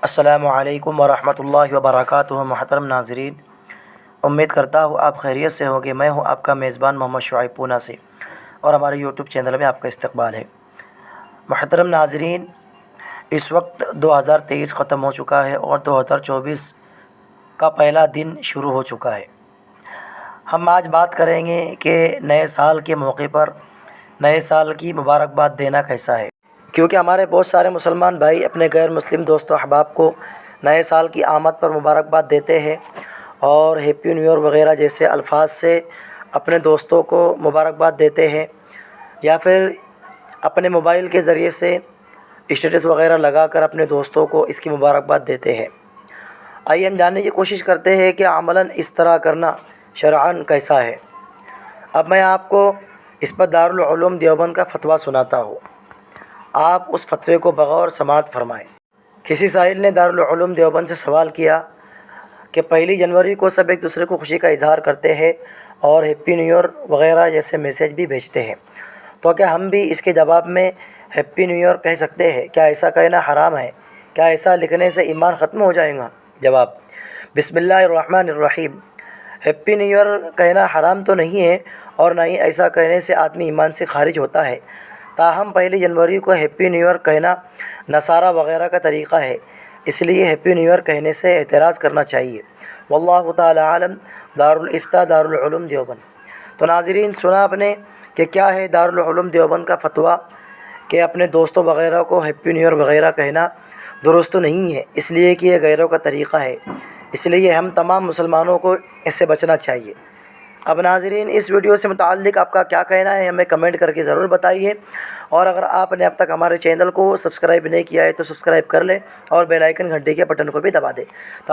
السلام علیکم ورحمۃ اللہ وبرکاتہ۔ محترم ناظرین، امید کرتا ہوں آپ خیریت سے ہوں گے۔ میں ہوں آپ کا میزبان محمد شعیب پونا سے، اور ہمارے یوٹیوب چینل میں آپ کا استقبال ہے۔ محترم ناظرین، اس وقت 2023 ختم ہو چکا ہے اور 2024 کا پہلا دن شروع ہو چکا ہے۔ ہم آج بات کریں گے کہ نئے سال کے موقع پر نئے سال کی مبارکباد دینا کیسا ہے، کیونکہ ہمارے بہت سارے مسلمان بھائی اپنے غیر مسلم دوست و احباب کو نئے سال کی آمد پر مبارکباد دیتے ہیں اور ہیپی نیو ایئر وغیرہ جیسے الفاظ سے اپنے دوستوں کو مبارکباد دیتے ہیں، یا پھر اپنے موبائل کے ذریعے سے اسٹیٹس وغیرہ لگا کر اپنے دوستوں کو اس کی مبارکباد دیتے ہیں۔ آئیے ہم جاننے کی کوشش کرتے ہیں کہ عملاً اس طرح کرنا شرعاً کیسا ہے۔ اب میں آپ کو اس پر دارالعلوم دیوبند کا فتویٰ سناتا ہوں، آپ اس فتوے کو بغور سماعت فرمائیں۔ کسی سائل نے دارالعلوم دیوبند سے سوال کیا کہ 1 جنوری کو سب ایک دوسرے کو خوشی کا اظہار کرتے ہیں اور ہیپی نیو ایئر وغیرہ جیسے میسیج بھی بھیجتے ہیں، تو کیا ہم بھی اس کے جواب میں ہیپی نیو ایئر کہہ سکتے ہیں؟ کیا ایسا کہنا حرام ہے؟ کیا ایسا لکھنے سے ایمان ختم ہو جائے گا؟ جواب: بسم اللہ الرحمن الرحیم۔ ہیپی نیو ایئر کہنا حرام تو نہیں ہے، اور نہ ہی ایسا کہنے سے آدمی ایمان سے خارج ہوتا ہے۔ تاہم 1 جنوری کو ہیپی نیو ایئر کہنا نصارہ وغیرہ کا طریقہ ہے، اس لیے ہیپی نیو ایئر کہنے سے اعتراض کرنا چاہیے۔ واللہ تعالی عالم۔ دارالافتاء دارالعلوم دیوبند۔ تو ناظرین، سنا آپ نے کہ کیا ہے دارالعلوم دیوبند کا فتویٰ کہ اپنے دوستوں وغیرہ کو ہیپی نیو ایئر وغیرہ کہنا درست نہیں ہے، اس لیے کہ یہ غیروں کا طریقہ ہے، اس لیے ہم تمام مسلمانوں کو اس سے بچنا چاہیے۔ اب ناظرین، اس ویڈیو سے متعلق آپ کا کیا کہنا ہے ہمیں کمنٹ کر کے ضرور بتائیے، اور اگر آپ نے اب تک ہمارے چینل کو سبسکرائب نہیں کیا ہے تو سبسکرائب کر لیں اور بیل آئیکن گھنٹی کے بٹن کو بھی دبا دیں۔